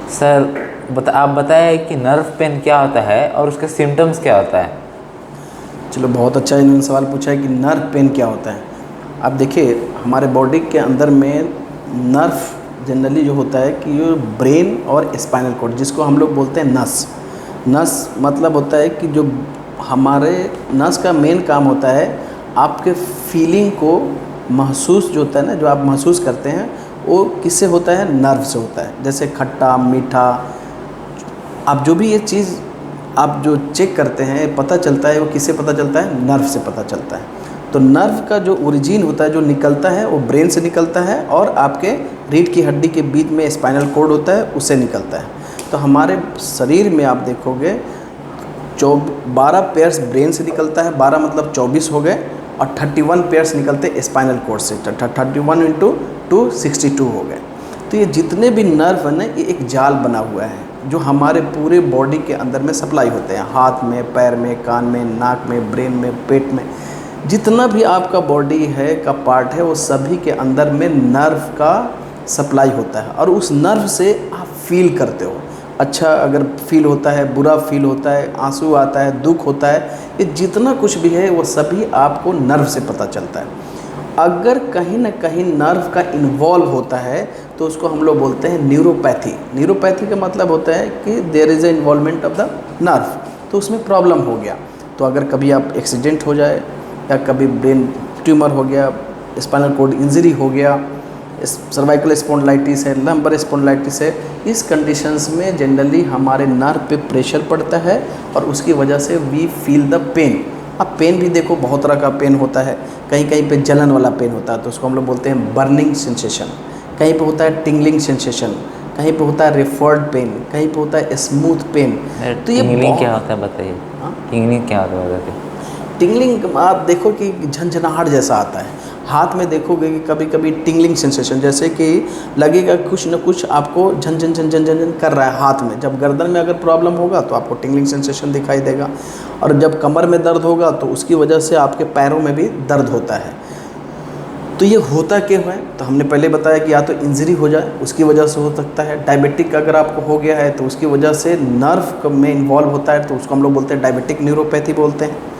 Sir आप बताएं कि नर्व पेन क्या होता है और उसके सिम्टम्स क्या होता है। चलो, बहुत अच्छा इन्होंने सवाल पूछा है कि नर्व पेन क्या होता है। अब देखिए, हमारे बॉडी के अंदर में नर्व जनरली जो होता है कि ये ब्रेन और स्पाइनल कॉर्ड, जिसको हम लोग बोलते हैं नस। नस मतलब होता है कि जो हमारे नस का मेन काम होता है आपके फीलिंग को महसूस जो होता है ना, जो आप महसूस करते हैं वो किससे होता है? नर्व से होता है। जैसे खट्टा मीठा, आप जो भी ये चीज़ आप जो चेक करते हैं पता चलता है, वो किससे पता चलता है? नर्व से पता चलता है। तो नर्व का जो ओरिजिन होता है, जो निकलता है, वो ब्रेन से निकलता है और आपके रीढ़ की हड्डी के बीच में स्पाइनल कॉर्ड होता है, उससे निकलता है। तो हमारे शरीर में आप देखोगे 12 पेयर्स ब्रेन से निकलता है, 12 मतलब 24 हो गए, और 31 पेयर्स निकलते हैं स्पाइनल कॉर्ड से, 31 इंटू 2 62 हो गए। तो ये जितने भी नर्व है ना, ये एक जाल बना हुआ है जो हमारे पूरे बॉडी के अंदर में सप्लाई होते हैं, हाथ में, पैर में, कान में, नाक में, ब्रेन में, पेट में, जितना भी आपका बॉडी है का पार्ट है, वो सभी के अंदर में नर्व का सप्लाई होता है। और उस नर्व से आप फील करते हो, अच्छा अगर फील होता है, बुरा फील होता है, आंसू आता है, दुख होता है, ये जितना कुछ भी है वो सभी आपको नर्व से पता चलता है। अगर कहीं ना कहीं नर्व का इन्वॉल्व होता है तो उसको हम लोग बोलते हैं न्यूरोपैथी। न्यूरोपैथी का मतलब होता है कि there is a involvement of the nerve, तो उसमें प्रॉब्लम हो गया। तो अगर कभी आप एक्सीडेंट हो जाए, या कभी ब्रेन ट्यूमर हो गया, स्पाइनल कॉर्ड इंजरी हो गया, सर्वाइकल स्पॉन्डिलाइटिस है, लंबर स्पॉन्डिलाइटिस है, इस कंडीशंस में जनरली हमारे नर्व पे प्रेशर पड़ता है और उसकी वजह से वी फील द पेन। अब पेन भी देखो बहुत तरह का पेन होता है, कहीं कहीं पे जलन वाला पेन होता है तो उसको हम लोग बोलते हैं बर्निंग सेंसेशन, कहीं पे होता है टिंगलिंग सेंसेशन, कहीं पे होता है रेफर्ड पेन, कहीं पे होता है स्मूथ पेन। तो ये टिंगलिंग क्या होता है बताइए। टिंगलिंग क्या होता है बताइए। टिंगलिंग आप देखो कि झंझनाहट जैसा आता है, हाथ में देखोगे कि कभी कभी टिंगलिंग सेंसेशन, जैसे कि लगेगा कुछ न कुछ आपको झन झन झन झन झन झन कर रहा है हाथ में। जब गर्दन में अगर प्रॉब्लम होगा तो आपको टिंगलिंग सेंसेशन दिखाई देगा, और जब कमर में दर्द होगा तो उसकी वजह से आपके पैरों में भी दर्द होता है। तो ये होता क्यों है? तो हमने पहले बताया कि या तो इंजरी हो जाए उसकी वजह से हो सकता है, डायबिटिक अगर आपको हो गया है तो उसकी वजह से नर्व में इन्वॉल्व होता है, तो उसको हम लोग बोलते हैं डायबिटिक न्यूरोपैथी बोलते हैं।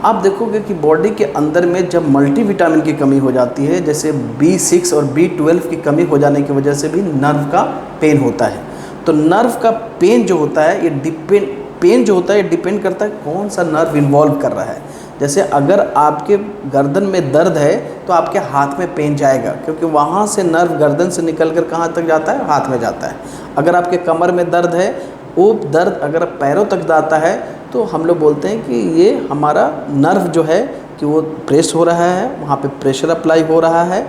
आप देखोगे कि बॉडी के अंदर में जब मल्टीविटामिन की कमी हो जाती है, जैसे B6 और B12 की कमी हो जाने की वजह से भी नर्व का पेन होता है। तो नर्व का पेन जो होता है ये डिपेंड करता है कौन सा नर्व इन्वॉल्व कर रहा है। जैसे अगर आपके गर्दन में दर्द है तो आपके हाथ में पेन जाएगा, क्योंकि वहाँ से नर्व गर्दन से निकल कर कहाँ तक जाता है? हाथ में जाता है। अगर आपके कमर में दर्द है, वो दर्द अगर पैरों तक जाता है तो हम लोग बोलते हैं कि ये हमारा नर्व जो है कि वो प्रेस हो रहा है, वहाँ पे प्रेशर अप्लाई हो रहा है,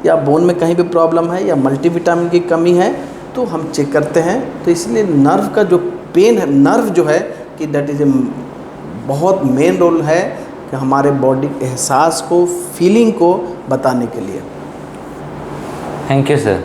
या बोन में कहीं भी प्रॉब्लम है, या मल्टीविटामिन की कमी है, तो हम चेक करते हैं। तो इसलिए नर्व का जो पेन है, नर्व जो है कि दैट इज़ ए बहुत मेन रोल है कि हमारे बॉडी एहसास को, फीलिंग को बताने के लिए। Thank you sir.